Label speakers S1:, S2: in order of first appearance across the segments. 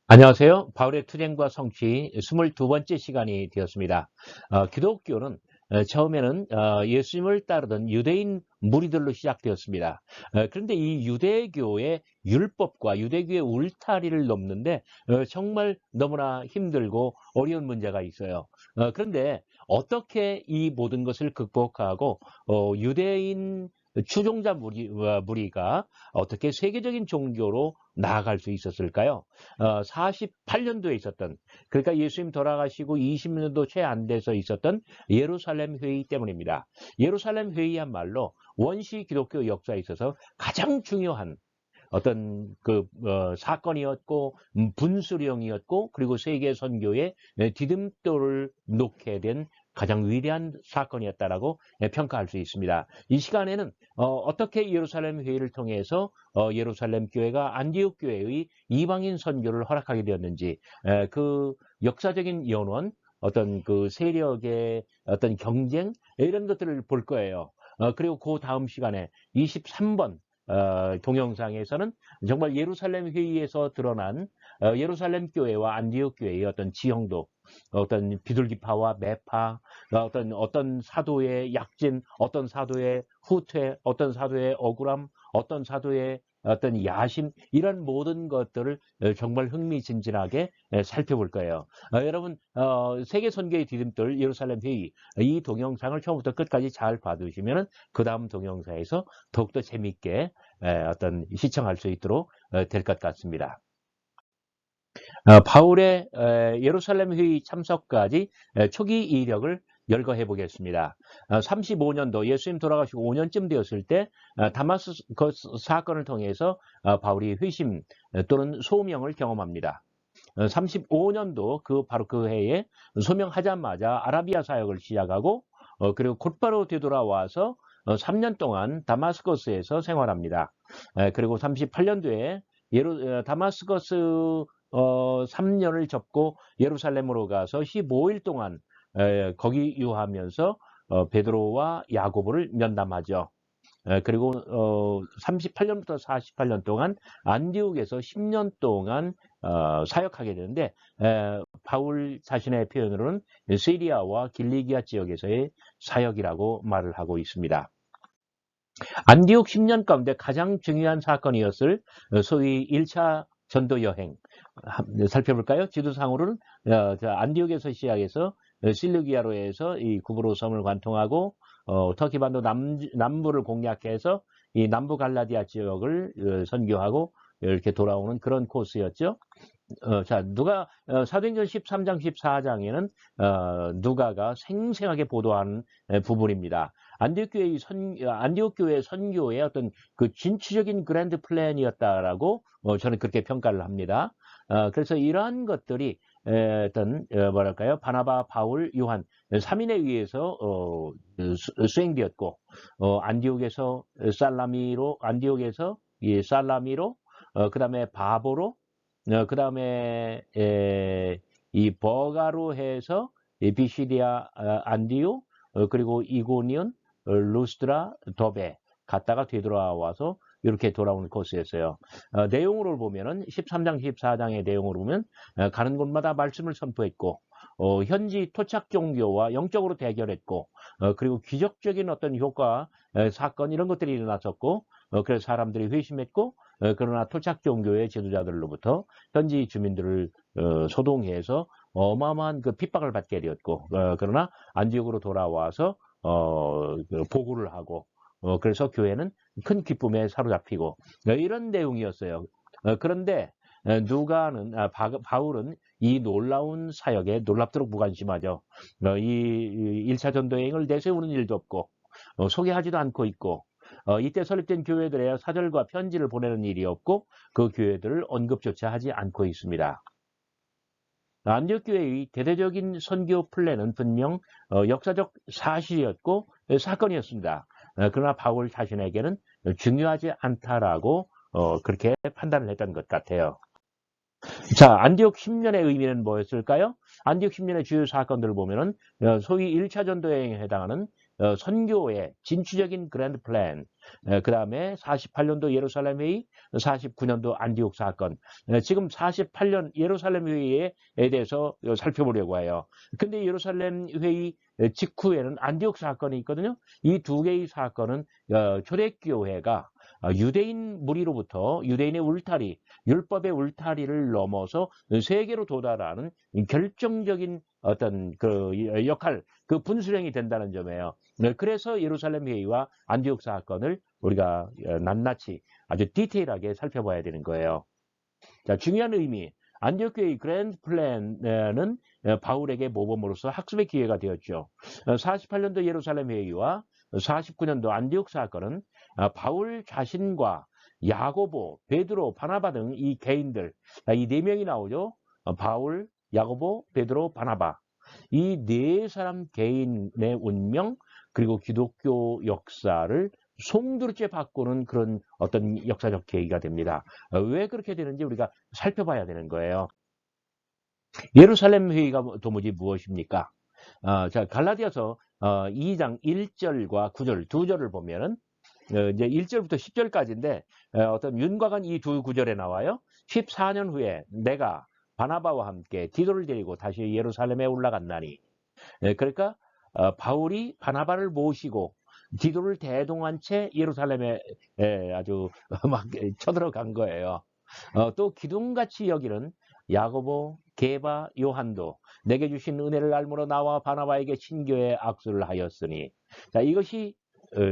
S1: 안녕하세요. 바울의 투쟁과 성취 22번째 시간이 되었습니다. 기독교는 처음에는 예수님을 따르던 유대인 무리들로 시작되었습니다. 그런데 이 유대교의 율법과 유대교의 울타리를 넘는데 정말 너무나 힘들고 어려운 문제가 있어요. 그런데 어떻게 이 모든 것을 극복하고 유대인 추종자 무리가 어떻게 세계적인 종교로 나아갈 수 있었을까요? 48년도에 있었던, 그러니까 예수님 돌아가시고 20년도 채 안 돼서 있었던 예루살렘 회의 때문입니다. 예루살렘 회의야말로 원시 기독교 역사에 있어서 가장 중요한 어떤 사건이었고 분수령이었고, 그리고 세계 선교의 디딤돌을 놓게 된 가장 위대한 사건이었다라고 평가할 수 있습니다. 이 시간에는 어떻게 예루살렘 회의를 통해서 예루살렘 교회가 안디옥 교회의 이방인 선교를 허락하게 되었는지, 그 역사적인 연원, 어떤 그 세력의 어떤 경쟁, 이런 것들을 볼 거예요. 그리고 그 다음 시간에 23번 동영상에서는 정말 예루살렘 회의에서 드러난 예루살렘 교회와 안디옥 교회의 어떤 지형도, 어떤 비둘기파와 매파, 어떤 사도의 약진, 어떤 사도의 후퇴, 어떤 사도의 억울함, 어떤 사도의 어떤 야심, 이런 모든 것들을 정말 흥미진진하게 살펴볼 거예요. 여러분, 세계 선교의 디딤돌 예루살렘 회의, 이 동영상을 처음부터 끝까지 잘 봐두시면 그 다음 동영상에서 더욱더 재밌게 어떤 시청할 수 있도록 될 것 같습니다. 바울의 예루살렘 회의 참석까지 초기 이력을 열거해 보겠습니다. 35년도 예수님 돌아가시고 5년쯤 되었을 때 다마스커스 사건을 통해서 바울이 회심 또는 소명을 경험합니다. 35년도 바로 그 해에 소명하자마자 아라비아 사역을 시작하고, 그리고 곧바로 되돌아와서 3년 동안 다마스커스에서 생활합니다. 그리고 38년도에 다마스커스 3년을 접고 예루살렘으로 가서 15일 동안 거기 유하면서 베드로와 야고보를 면담하죠. 그리고 38년부터 48년 동안 안디옥에서 10년 동안 사역하게 되는데, 바울 자신의 표현으로는 시리아와 길리기아 지역에서의 사역이라고 말을 하고 있습니다. 안디옥 10년 가운데 가장 중요한 사건이었을 소위 1차 전도 여행 살펴볼까요? 지도상으로는 안디옥에서 시작해서 실루기아로에서 이 구브로 섬을 관통하고 터키 반도 남부를 공략해서 이 남부 갈라디아 지역을 선교하고 이렇게 돌아오는 그런 코스였죠. 자, 사도행전 13장, 14장에는 누가가 생생하게 보도하는 부분입니다. 안디옥 교회의 선교의 어떤 그 진취적인 그랜드 플랜이었다라고 저는 그렇게 평가를 합니다. 그래서 이러한 것들이 뭐랄까요, 바나바, 바울, 요한 3인에 의해서 수행되었고, 안디옥에서 살라미로, 그 다음에 바보로, 그 다음에 이 버가로 해서 비시디아, 안디오, 그리고 이고니온, 루스드라, 더베 갔다가 되돌아와서 이렇게 돌아오는 코스였어요. 내용으로 보면은 13장, 14장의 내용으로 보면 가는 곳마다 말씀을 선포했고, 현지 토착 종교와 영적으로 대결했고, 그리고 기적적인 어떤 효과, 사건 이런 것들이 일어났었고, 그래서 사람들이 회심했고, 그러나 토착 종교의 지도자들로부터 현지 주민들을 소동해서 어마어마한 그 핍박을 받게 되었고, 그러나 안디옥으로 돌아와서 보고를 하고, 그래서 교회는 큰 기쁨에 사로잡히고, 이런 내용이었어요. 그런데 바울은 이 놀라운 사역에 놀랍도록 무관심하죠. 이 1차 전도여행을 내세우는 일도 없고, 소개하지도 않고 있고, 이때 설립된 교회들에 사절과 편지를 보내는 일이 없고, 그 교회들을 언급조차 하지 않고 있습니다. 안디옥 교회의 대대적인 선교 플랜은 분명 역사적 사실이었고 사건이었습니다. 그러나 바울 자신에게는 중요하지 않다라고 그렇게 판단을 했던 것 같아요. 자, 안디옥 10년의 의미는 뭐였을까요? 안디옥 10년의 주요 사건들을 보면은 소위 1차 전도 여행에 해당하는 선교의 진취적인 그랜드 플랜, 그 다음에 48년도 예루살렘 회의, 49년도 안디옥 사건, 지금 48년 예루살렘 회의에 대해서 살펴보려고 해요. 근데 예루살렘 회의 직후에는 안디옥 사건이 있거든요. 이 두 개의 사건은 초대교회가 유대인 무리로부터 유대인의 울타리, 율법의 울타리를 넘어서 세계로 도달하는 결정적인 어떤 그 역할, 그 분수령이 된다는 점이에요. 그래서 예루살렘 회의와 안디옥 사건을 우리가 낱낱이 아주 디테일하게 살펴봐야 되는 거예요. 자, 중요한 의미. 안디옥 교회의 그랜드 플랜은 바울에게 모범으로서 학습의 기회가 되었죠. 48년도 예루살렘 회의와 49년도 안디옥 사건은 바울 자신과 야고보, 베드로, 바나바 등 이 개인들, 이 네 명이 나오죠. 바울, 야고보, 베드로, 바나바. 이 네 사람 개인의 운명, 그리고 기독교 역사를 송두리째 바꾸는 그런 어떤 역사적 계기가 됩니다. 왜 그렇게 되는지 우리가 살펴봐야 되는 거예요. 예루살렘 회의가 도무지 무엇입니까? 자, 갈라디아서 2장 1절과 9절, 두 절을 보면은 이제 1절부터 10절까지인데 어떤 윤곽은 이 두 구절에 나와요. 14년 후에 내가 바나바와 함께 디도를 데리고 다시 예루살렘에 올라갔나니. 그러니까 바울이 바나바를 모시고 디도를 대동한 채 예루살렘에 아주 막 쳐들어간 거예요. 또 기둥같이 여기는 야고보, 게바, 요한도 내게 주신 은혜를 알므로 나와 바나바에게 신교의 악수를 하였으니. 자, 이것이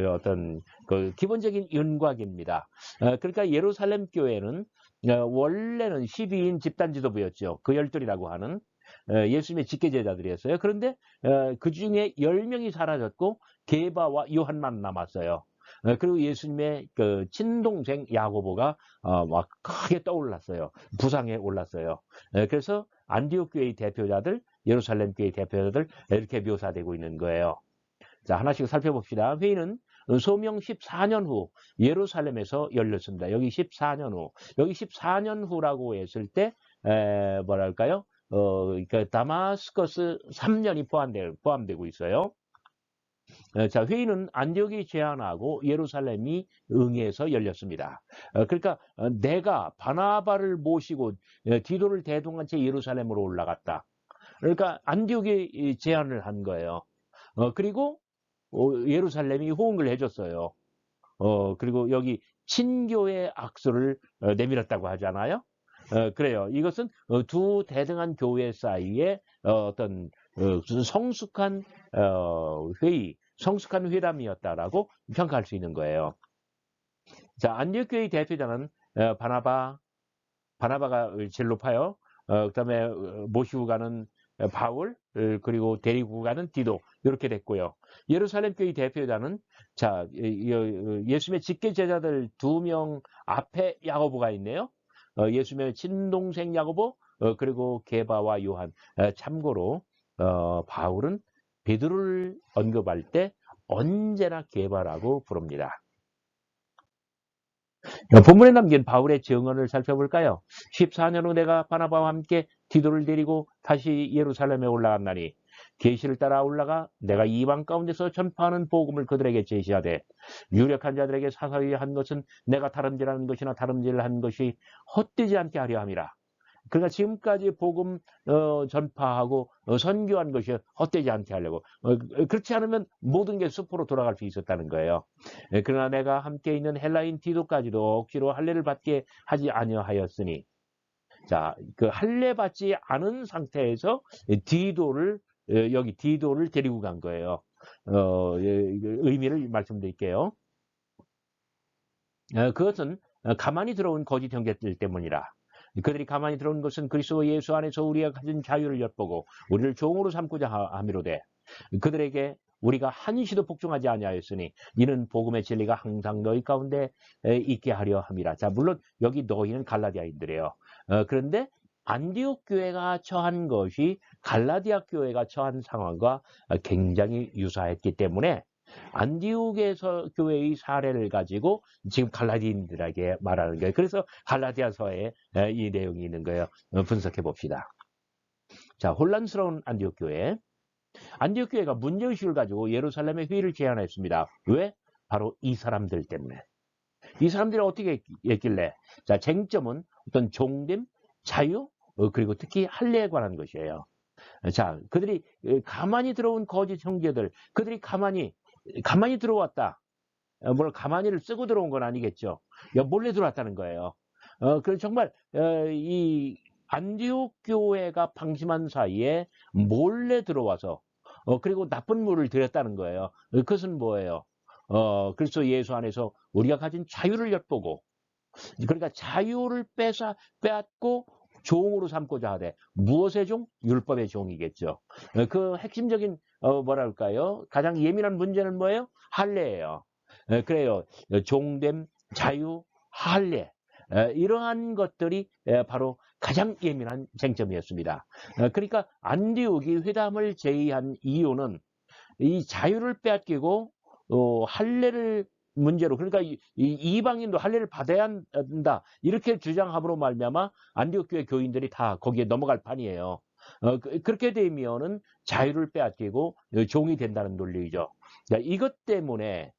S1: 어떤 그 기본적인 윤곽입니다. 그러니까 예루살렘 교회는 원래는 12인 집단 지도부였죠. 그 열둘이라고 하는 예수님의 직계제자들이었어요. 그런데 그 중에 10명이 사라졌고 게바와 요한만 남았어요. 그리고 예수님의 그 친동생 야고보가 막 크게 떠올랐어요. 부상에 올랐어요. 그래서 안디옥 교회의 대표자들, 예루살렘 교회의 대표자들 이렇게 묘사되고 있는 거예요. 자, 하나씩 살펴봅시다. 회의는 소명 14년 후 예루살렘에서 열렸습니다. 여기 14년 후. 여기 14년 후라고 했을 때 뭐랄까요? 그러니까 다마스커스 3년이 포함되고 있어요. 자, 회의는 안디옥이 제안하고 예루살렘이 응해서 열렸습니다. 그러니까 내가 바나바를 모시고 디도를 대동한 채 예루살렘으로 올라갔다. 그러니까 안디옥이 제안을 한 거예요. 그리고 예루살렘이 호응을 해줬어요. 그리고 여기 친교의 악수를 내밀었다고 하잖아요. 그래요. 이것은 두 대등한 교회 사이에 어떤 성숙한 회의, 성숙한 회담이었다라고 평가할 수 있는 거예요. 자, 안디옥 교회 대표자는 바나바가 제일 높아요. 그다음에 모시고 가는 바울, 그리고 데리고 가는 디도, 이렇게 됐고요. 예루살렘 교회 대표자는 자, 예수님의 직계 제자들 2명 앞에 야고보가 있네요. 예수님의 친동생 야고보, 그리고 게바와 요한. 참고로 바울은 베드로를 언급할 때 언제나 게바라고 부릅니다. 본문에 남긴 바울의 증언을 살펴볼까요? 14년 후 내가 바나바와 함께 디도를 데리고 다시 예루살렘에 올라갔나니 계시를 따라 올라가 내가 이방 가운데서 전파하는 복음을 그들에게 제시하되 유력한 자들에게 사사히 한 것은 내가 다름질하는 것이나 다름질 한 것이 헛되지 않게 하려 함이라. 그러니까 지금까지 복음 전파하고 선교한 것이 헛되지 않게 하려고. 그렇지 않으면 모든 게 숲으로 돌아갈 수 있었다는 거예요. 그러나 내가 함께 있는 헬라인 디도까지도 억지로 할례를 받게 하지 아니하였으니. 자, 그 할례 받지 않은 상태에서 디도를 여기 디도를 데리고 간 거예요. 의미를 말씀드릴게요. 그것은 가만히 들어온 거짓 형제들 때문이라. 그들이 가만히 들어온 것은 그리스도 예수 안에서 우리가 가진 자유를 엿보고 우리를 종으로 삼고자 함이로되 그들에게 우리가 한시도 복종하지 아니하였으니 이는 복음의 진리가 항상 너희 가운데 있게 하려 함이라. 자, 물론 여기 너희는 갈라디아인들이에요. 그런데 안디옥 교회가 처한 것이 갈라디아 교회가 처한 상황과 굉장히 유사했기 때문에 안디옥에서 교회의 사례를 가지고 지금 갈라디아인들에게 말하는 거예요. 그래서 갈라디아서에 이 내용이 있는 거예요. 분석해 봅시다. 자, 혼란스러운 안디옥 교회. 안디옥 교회가 문제의식을 가지고 예루살렘의 회의를 제안했습니다. 왜? 바로 이 사람들 때문에. 이 사람들이 어떻게 했길래? 자, 쟁점은 어떤 종됨, 자유, 그리고 특히 할례에 관한 것이에요. 자, 그들이 가만히 들어온 거짓 형제들, 그들이 가만히 들어왔다. 뭘 가만히를 쓰고 들어온 건 아니겠죠. 몰래 들어왔다는 거예요. 그래서 정말 이 안디옥 교회가 방심한 사이에 몰래 들어와서 그리고 나쁜 물을 들였다는 거예요. 그것은 뭐예요? 그리스도 예수 안에서 우리가 가진 자유를 엿보고 그러니까 자유를 빼앗고 종으로 삼고자 하되 무엇의 종? 율법의 종이겠죠. 그 핵심적인 뭐랄까요? 가장 예민한 문제는 뭐예요? 할례예요. 그래요. 종됨, 자유, 할례. 이러한 것들이 바로 가장 예민한 쟁점이었습니다. 그러니까 안디옥이 회담을 제의한 이유는 이 자유를 빼앗기고 할례를 문제로 그러니까 이방인도 할례를 받아야 한다 이렇게 주장함으로 말미암아 안디옥 교회 교인들이 다 거기에 넘어갈 판이에요. 그렇게 되면은 자유를 빼앗기고 종이 된다는 논리죠. 이것 때문에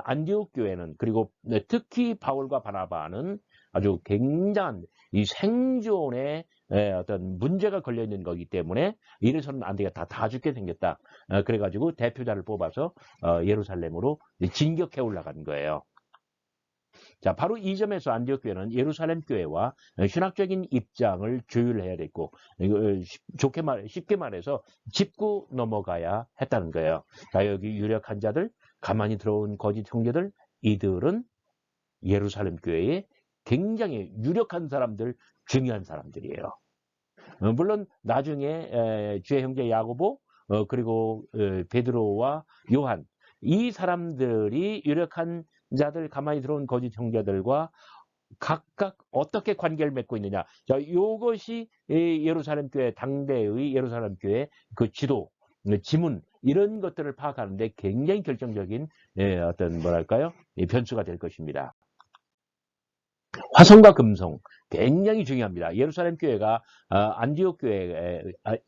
S1: 안디옥 교회는 그리고 특히 바울과 바나바는 아주 굉장한 이 생존에 어떤 문제가 걸려 있는 거기 때문에 이래서는 안 되겠다. 다 죽게 생겼다. 그래가지고 대표자를 뽑아서 예루살렘으로 진격해 올라간 거예요. 자, 바로 이 점에서 안디옥 교회는 예루살렘 교회와 신학적인 입장을 조율해야 됐고, 쉽게 말해서 짚고 넘어가야 했다는 거예요. 자, 여기 유력한 자들, 가만히 들어온 거짓 형제들, 이들은 예루살렘 교회에 굉장히 유력한 사람들, 중요한 사람들이에요. 물론 나중에 주의 형제 야고보 그리고 베드로와 요한 이 사람들이 유력한 자들 가만히 들어온 거짓 형제들과 각각 어떻게 관계를 맺고 있느냐. 자, 이것이 예루살렘 교회 당대의 예루살렘 교회 그 지도, 지문 이런 것들을 파악하는데 굉장히 결정적인 어떤 뭐랄까요 변수가 될 것입니다. 화성과 금성 굉장히 중요합니다. 예루살렘 교회가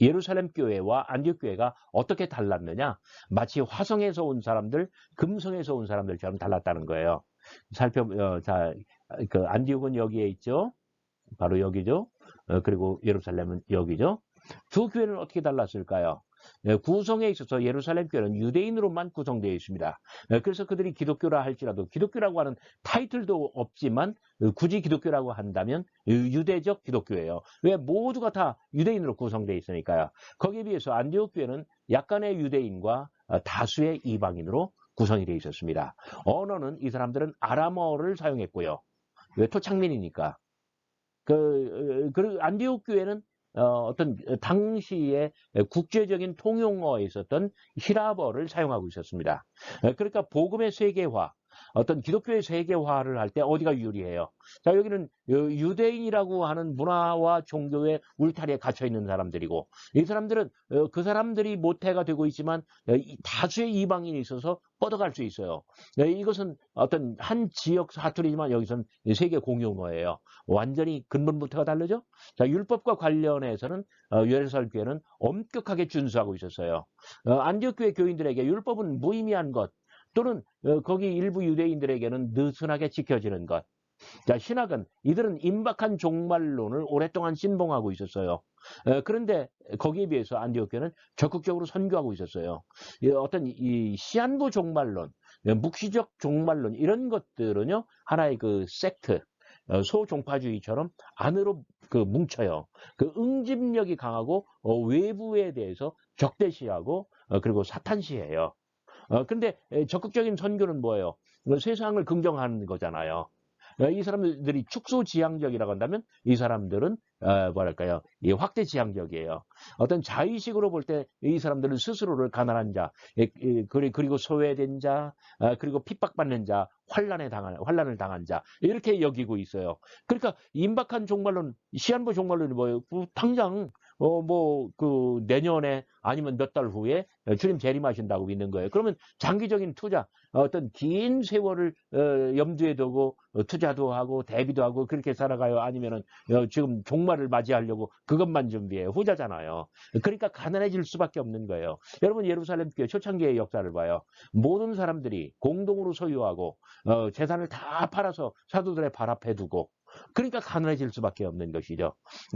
S1: 예루살렘 교회와 안디옥 교회가 어떻게 달랐느냐? 마치 화성에서 온 사람들, 금성에서 온 사람들처럼 달랐다는 거예요. 자, 그 안디옥은 여기에 있죠. 바로 여기죠. 그리고 예루살렘은 여기죠. 두 교회는 어떻게 달랐을까요? 구성에 있어서 예루살렘 교회는 유대인으로만 구성되어 있습니다. 그래서 그들이 기독교라 할지라도 기독교라고 하는 타이틀도 없지만 굳이 기독교라고 한다면 유대적 기독교예요. 왜? 모두가 다 유대인으로 구성되어 있으니까요. 거기에 비해서 안디옥 교회는 약간의 유대인과 다수의 이방인으로 구성이 되어 있었습니다. 언어는 이 사람들은 아람어를 사용했고요. 왜? 토착민이니까. 그 안디옥 교회는 어떤 당시에 국제적인 통용어에 있었던 히라버를 사용하고 있었습니다. 그러니까 복음의 세계화, 어떤 기독교의 세계화를 할 때 어디가 유리해요? 자, 여기는 유대인이라고 하는 문화와 종교의 울타리에 갇혀 있는 사람들이고, 이 사람들은 그 사람들이 모태가 되고 있지만 다수의 이방인이 있어서 뻗어갈 수 있어요. 이것은 어떤 한 지역 사투리지만 여기서는 세계 공용어예요. 완전히 근본부터가 다르죠. 자, 율법과 관련해서는 예루살렘 교회는 엄격하게 준수하고 있었어요. 안디옥 교회 교인들에게 율법은 무의미한 것 또는 거기 일부 유대인들에게는 느슨하게 지켜지는 것. 자, 신학은 이들은 임박한 종말론을 오랫동안 신봉하고 있었어요. 그런데 거기에 비해서 안디옥 교회는 적극적으로 선교하고 있었어요. 어떤 이 시한부 종말론, 묵시적 종말론 이런 것들은요 하나의 그 섹트, 소종파주의처럼 안으로 그 뭉쳐요. 그 응집력이 강하고 외부에 대해서 적대시하고 그리고 사탄시해요. 근데 적극적인 선교는 뭐예요? 세상을 긍정하는 거잖아요. 이 사람들이 축소지향적이라고 한다면 이 사람들은 뭐랄까요? 이 확대지향적이에요. 어떤 자의식으로 볼 때 이 사람들은 스스로를 가난한 자, 그리고 소외된 자, 그리고 핍박받는 자, 환란을 당한 자 이렇게 여기고 있어요. 그러니까 임박한 종말론, 시한부 종말론이 뭐예요? 당장 내년에 아니면 몇 달 후에 주님 재림하신다고 믿는 거예요. 그러면 장기적인 투자, 어떤 긴 세월을 염두에 두고 투자도 하고 대비도 하고 그렇게 살아가요? 아니면은 지금 종말을 맞이하려고 그것만 준비해요? 후자잖아요. 그러니까 가난해질 수밖에 없는 거예요. 여러분 예루살렘 교회 초창기의 역사를 봐요. 모든 사람들이 공동으로 소유하고 재산을 다 팔아서 사도들의 발 앞에 두고 그러니까 가난해질 수밖에 없는 것이죠.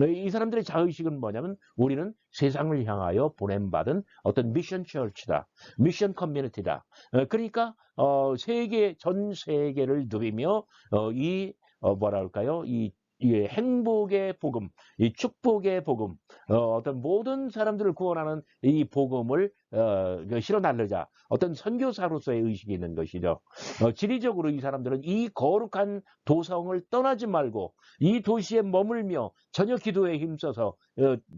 S1: 이 사람들의 자의식은 뭐냐면 우리는 세상을 향하여 보냄받은 어떤 미션 처치다. 미션 커뮤니티다. 그러니까 전 세계를 누비며 뭐라 할까요? 이 행복의 복음, 이 축복의 복음, 어떤 모든 사람들을 구원하는 이 복음을 실어 날르자 어떤 선교사로서의 의식이 있는 것이죠. 지리적으로 이 사람들은 이 거룩한 도성을 떠나지 말고 이 도시에 머물며 전혀 기도에 힘써서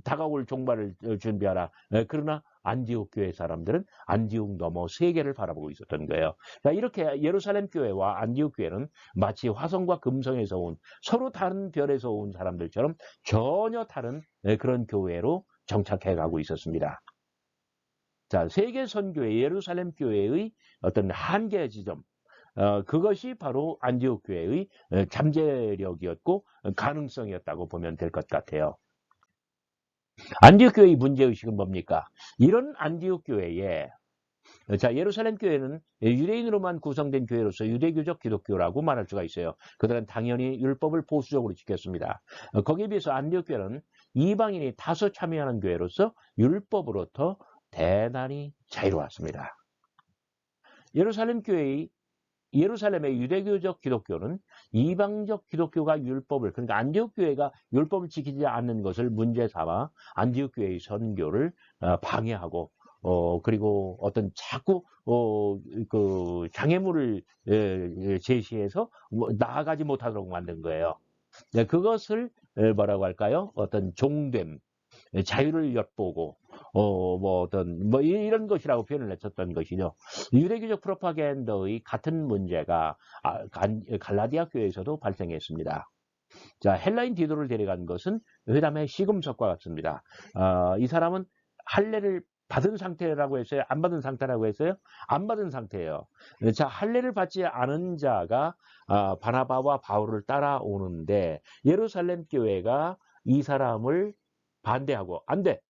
S1: 다가올 종말을 준비하라. 그러나 안디옥 교회 사람들은 안디옥 넘어 세계를 바라보고 있었던 거예요. 자, 이렇게 예루살렘 교회와 안디옥 교회는 마치 화성과 금성에서 온 서로 다른 별에서 온 사람들처럼 전혀 다른 그런 교회로 정착해 가고 있었습니다. 자, 세계 선교의 예루살렘 교회의 어떤 한계 지점, 그것이 바로 안디옥 교회의 잠재력이었고 가능성이었다고 보면 될 것 같아요. 안디옥 교회의 문제의식은 뭡니까? 이런 안디옥 교회에 자, 예루살렘 교회는 유대인으로만 구성된 교회로서 유대교적 기독교라고 말할 수가 있어요. 그들은 당연히 율법을 보수적으로 지켰습니다. 거기에 비해서 안디옥 교회는 이방인이 다소 참여하는 교회로서 율법으로부터 대단히 자유로웠습니다. 예루살렘의 유대교적 기독교는 이방적 기독교가 율법을, 그러니까 안디옥 교회가 율법을 지키지 않는 것을 문제 삼아 안디옥 교회의 선교를 방해하고 그리고 어떤 자꾸 장애물을 제시해서 나아가지 못하도록 만든 거예요. 그것을 뭐라고 할까요? 어떤 종됨, 자유를 엿보고 이런 것이라고 표현을 했었던 것이죠. 유대교적 프로파간다의 같은 문제가 갈라디아 교회에서도 발생했습니다. 자, 헬라인 디도를 데려간 것은 회담의 시금석과 같습니다. 이 사람은 할례를 받은 상태라고 했어요? 안 받은 상태라고 했어요? 안 받은 상태예요. 자, 할례를 받지 않은 자가 바나바와 바울을 따라오는데 예루살렘 교회가 이 사람을 반대하고 안 돼.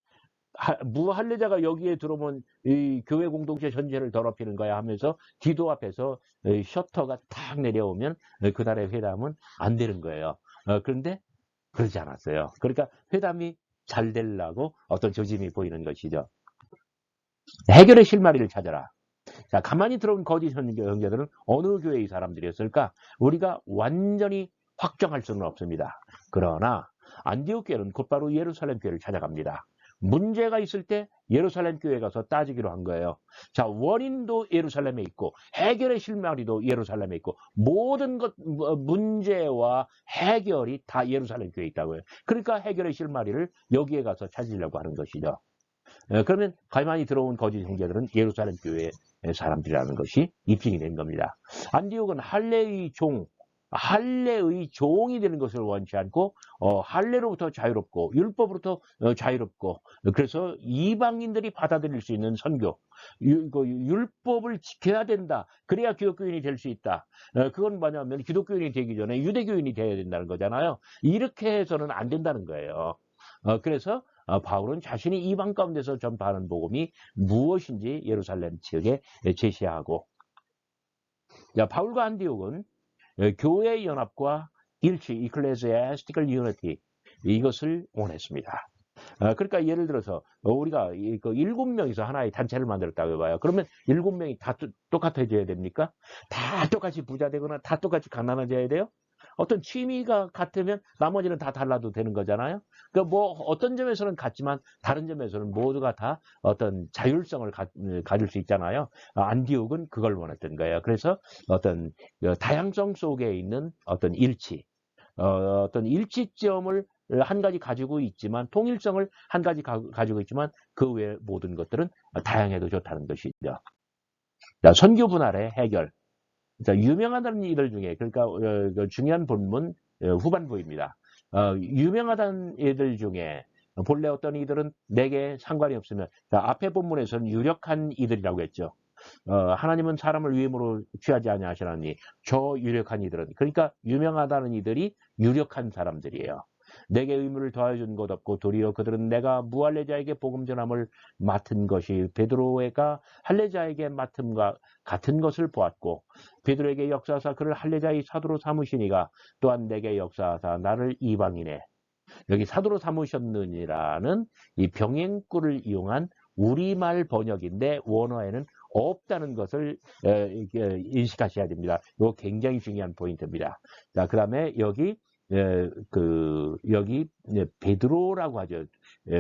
S1: 무할례자가 여기에 들어오면 이 교회 공동체 전체를 더럽히는 거야 하면서 디도 앞에서 셔터가 탁 내려오면 그날의 회담은 안 되는 거예요. 그런데 그러지 않았어요. 그러니까 회담이 잘 되려고 어떤 조짐이 보이는 것이죠. 해결의 실마리를 찾아라. 자, 가만히 들어온 거짓 형제들은 어느 교회의 사람들이었을까? 우리가 완전히 확정할 수는 없습니다. 그러나 안디옥 교회는 곧바로 예루살렘 교회를 찾아갑니다. 문제가 있을 때 예루살렘 교회에 가서 따지기로 한 거예요. 자, 원인도 예루살렘에 있고 해결의 실마리도 예루살렘에 있고 모든 문제와 해결이 다 예루살렘 교회에 있다고요. 그러니까 해결의 실마리를 여기에 가서 찾으려고 하는 것이죠. 그러면 가만히 들어온 거짓 형제들은 예루살렘 교회의 사람들이라는 것이 입증이 된 겁니다. 안디옥은 할례의 종이 되는 것을 원치 않고 할례로부터 자유롭고 율법으로부터 자유롭고 그래서 이방인들이 받아들일 수 있는 선교 율법을 지켜야 된다. 그래야 기독교인이 될 수 있다. 그건 뭐냐면 기독교인이 되기 전에 유대교인이 되어야 된다는 거잖아요. 이렇게 해서는 안 된다는 거예요. 그래서 바울은 자신이 이방 가운데서 전파하는 복음이 무엇인지 예루살렘 측에 제시하고 바울과 안디옥은 교회의 연합과 일치, ecclesiastical unity 이것을 원했습니다. 그러니까 예를 들어서 우리가 7명이서 하나의 단체를 만들었다고 해봐요. 그러면 7명이 다 똑같아져야 됩니까? 다 똑같이 부자 되거나 다 똑같이 가난해져야 돼요? 어떤 취미가 같으면 나머지는 다 달라도 되는 거잖아요. 그러니까 어떤 점에서는 같지만 다른 점에서는 모두가 다 어떤 자율성을 가질 수 있잖아요. 안디옥은 그걸 원했던 거예요. 그래서 어떤 다양성 속에 있는 어떤 어떤 일치점을 한 가지 가지고 있지만 통일성을 한 가지 가지고 있지만 그 외 모든 것들은 다양해도 좋다는 것이죠. 자, 선교 분할의 해결. 자, 유명하다는 이들 중에 그러니까 중요한 본문 후반부입니다. 유명하다는 애들 중에 본래 어떤 이들은 내게 상관이 없으면, 자, 앞에 본문에서는 유력한 이들이라고 했죠. 하나님은 사람을 위임으로 취하지 아니하시나니 저 유력한 이들은, 그러니까 유명하다는 이들이 유력한 사람들이에요. 내게 의무를 더하여 준 것 없고 도리어 그들은 내가 무할례자에게 복음 전함을 맡은 것이 베드로가 할례자에게 맡음과 같은 것을 보았고 베드로에게 역사하사 그를 할례자의 사도로 삼으시니가 또한 내게 역사하사 나를 이방인에, 여기 사도로 삼으셨느니라는 이 병행구를 이용한 우리말 번역인데 원어에는 없다는 것을 인식하셔야 됩니다. 이거 굉장히 중요한 포인트입니다. 자, 그 다음에 여기 여기 베드로라고 하죠.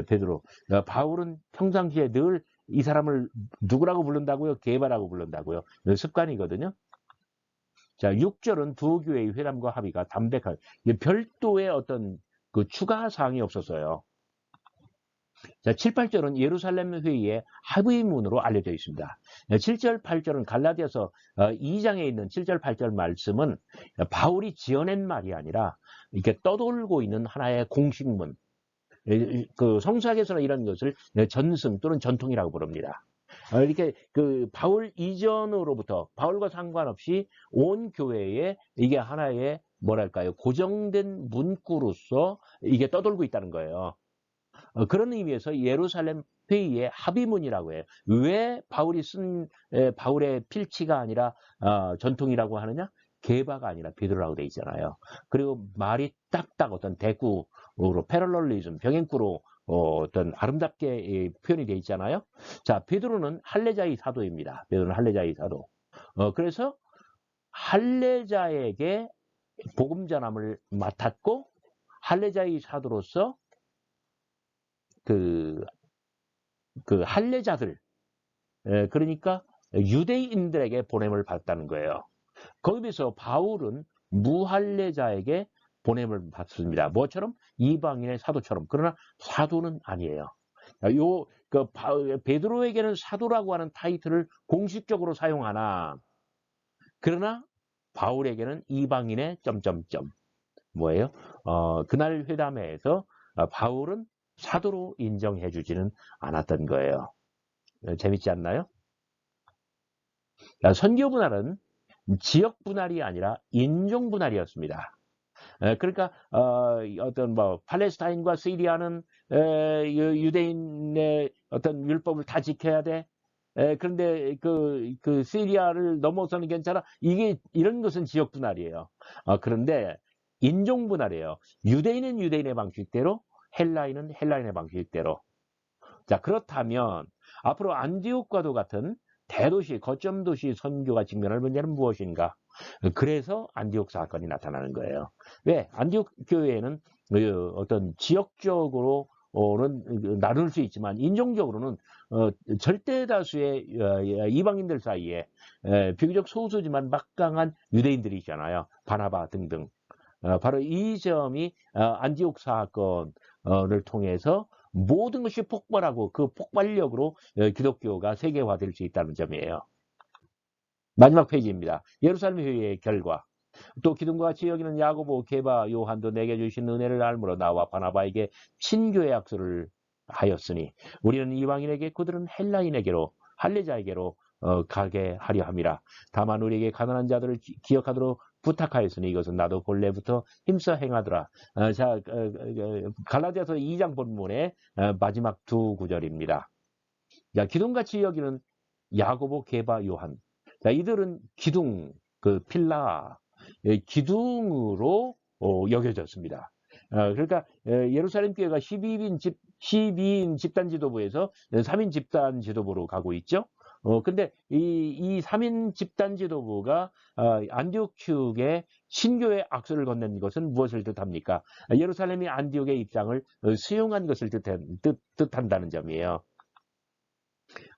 S1: 베드로. 바울은 평상시에 늘 이 사람을 누구라고 부른다고요? 게바라고 부른다고요. 습관이거든요. 자, 6절은 두 교회의 회담과 합의가 담백한, 별도의 어떤 그 추가 사항이 없었어요. 자, 7, 8절은 예루살렘 회의의 합의문으로 알려져 있습니다. 7절, 8절은 갈라디아서 2장에 있는 7절, 8절 말씀은 바울이 지어낸 말이 아니라 이렇게 떠돌고 있는 하나의 공식문, 그 성서학에서는 이런 것을 전승 또는 전통이라고 부릅니다. 이렇게 그 바울 이전으로부터 바울과 상관없이 온 교회에 이게 하나의 뭐랄까요, 고정된 문구로서 이게 떠돌고 있다는 거예요. 그런 의미에서 예루살렘 회의의 합의문이라고 해요. 왜 바울이 쓴 바울의 필치가 아니라 전통이라고 하느냐? 게바가 아니라 베드로라고 돼 있잖아요. 그리고 말이 딱딱 어떤 대구로 패럴럴리즘, 병행구로 어떤 아름답게 표현이 돼 있잖아요. 자, 베드로는 할례자의 사도입니다. 베드로는 할례자의 사도. 그래서 할례자에게 복음 전함을 맡았고 할례자의 사도로서 그 할례자들, 그러니까 유대인들에게 보냄을 받았다는 거예요. 거기서 바울은 무할례자에게 보냄을 받습니다. 뭐처럼? 이방인의 사도처럼. 그러나 사도는 아니에요. 베드로에게는 사도라고 하는 타이틀을 공식적으로 사용하나, 그러나 바울에게는 이방인의 점점점. 뭐예요? 그날 회담회에서 바울은 사도로 인정해 주지는 않았던 거예요. 재밌지 않나요? 선교 분할은 지역 분할이 아니라 인종 분할이었습니다. 그러니까 어떤 뭐 팔레스타인과 시리아는 유대인의 어떤 율법을 다 지켜야 돼. 그런데 그 시리아를 넘어서는 괜찮아. 이게 이런 것은 지역 분할이에요. 그런데 인종 분할이에요. 유대인은 유대인의 방식대로, 헬라인은 헬라인의 방식대로. 자, 그렇다면 앞으로 안디옥과도 같은 대도시, 거점 도시 선교가 직면할 문제는 무엇인가? 그래서 안디옥 사건이 나타나는 거예요. 왜? 안디옥 교회에는 어떤 지역적으로는 나눌 수 있지만 인종적으로는 절대 다수의 이방인들 사이에 비교적 소수지만 막강한 유대인들이잖아요. 바나바 등등. 바로 이 점이 안디옥 사건을 통해서 모든 것이 폭발하고 그 폭발력으로 기독교가 세계화될 수 있다는 점이에요. 마지막 페이지입니다. 예루살렘 회의의 결과. 또 기둥과 같이 여기는 야고보, 게바, 요한도 내게 주신 은혜를 알므로 나와 바나바에게 친교의 약속을 하였으니 우리는 이방인에게 그들은 헬라인에게로 할례자에게로 가게 하려 함이라. 다만 우리에게 가난한 자들을 기억하도록 부탁하였으니 이것은 나도 본래부터 힘써 행하더라. 자, 갈라디아서 2장 본문의 마지막 두 구절입니다. 자, 기둥같이 여기는 야고보, 게바, 요한. 자, 이들은 기둥, 필라, 기둥으로 여겨졌습니다. 그러니까 예루살렘 교회가 12인 집단 지도부에서 3인 집단 지도부로 가고 있죠. 근데 이 3인 집단 지도부가 안디옥 측에 신교의 악수를 건넨 것은 무엇을 뜻합니까? 예루살렘이 안디옥의 입장을 수용한 것을 뜻한다는 점이에요.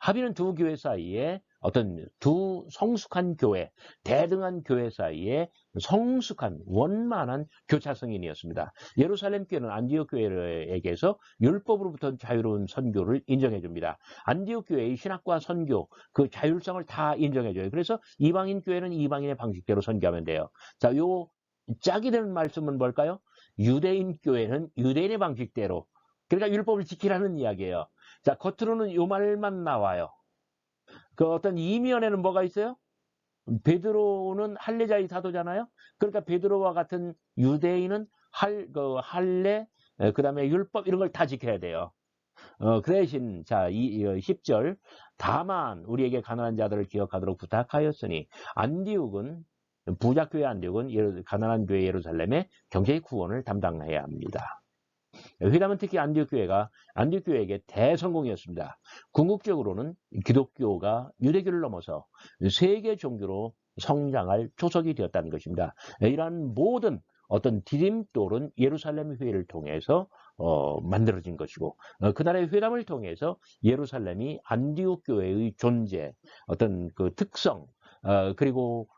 S1: 합의는 두 교회 사이에 어떤 두 성숙한 교회, 대등한 교회 사이에 성숙한 원만한 교차 승인이었습니다. 예루살렘 교회는 안디옥 교회에게서 율법으로부터 자유로운 선교를 인정해 줍니다. 안디옥 교회의 신학과 선교, 그 자율성을 다 인정해 줘요. 그래서 이방인 교회는 이방인의 방식대로 선교하면 돼요. 자, 요 짝이 되는 말씀은 뭘까요? 유대인 교회는 유대인의 방식대로, 그러니까 율법을 지키라는 이야기예요. 자, 겉으로는 요 말만 나와요. 그 어떤 이면에는 뭐가 있어요? 베드로는 할례자의 사도잖아요. 그러니까 베드로와 같은 유대인은 할례, 그다음에 율법 이런 걸 다 지켜야 돼요. 그 대신 자, 10절 다만 우리에게 가난한 자들을 기억하도록 부탁하였으니 안디옥은 부자교회 안디옥은 가난한 교회 예루살렘의 경제의 구원을 담당해야 합니다. 회담은 특히 안디옥 교회에게 대성공이었습니다. 궁극적으로는 기독교가 유대교를 넘어서 세계 종교로 성장할 초석이 되었다는 것입니다. 이러한 모든 어떤 디딤돌은 예루살렘 회의를 통해서 만들어진 것이고 그날의 회담을 통해서 예루살렘이 안디옥 교회의 존재, 어떤 그 특성, 그리고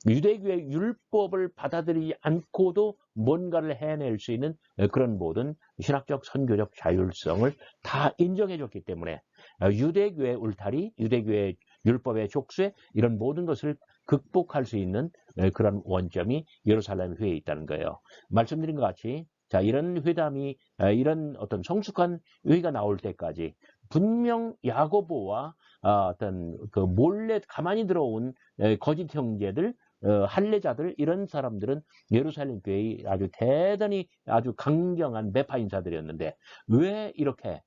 S1: 유대교의 율법을 받아들이지 않고도 뭔가를 해낼 수 있는 그런 모든 신학적 선교적 자율성을 다 인정해줬기 때문에 유대교의 울타리, 유대교의 율법의 족쇄 이런 모든 것을 극복할 수 있는 그런 원점이 예루살렘 회의에 있다는 거예요. 말씀드린 것 같이 자, 이런 회담이 이런 어떤 성숙한 회의가 나올 때까지 분명 야고보와 어떤 그 몰래 가만히 들어온 거짓 형제들, 할례자들 이런 사람들은 예루살렘 교회의 아주 대단히 아주 강경한 매파 인사들이었는데 왜 이렇게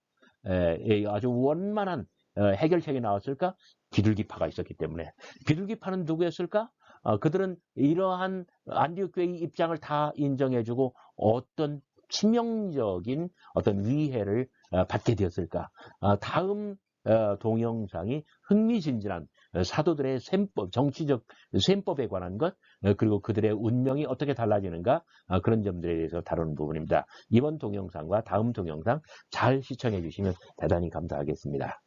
S1: 아주 원만한 해결책이 나왔을까? 비둘기파가 있었기 때문에. 비둘기파는 누구였을까? 그들은 이러한 안디옥 교회의 입장을 다 인정해주고 어떤 치명적인 어떤 위해를 받게 되었을까? 다음 동영상이 흥미진진한 사도들의 셈법, 정치적 셈법에 관한 것, 그리고 그들의 운명이 어떻게 달라지는가 그런 점들에 대해서 다루는 부분입니다. 이번 동영상과 다음 동영상 잘 시청해 주시면 대단히 감사하겠습니다.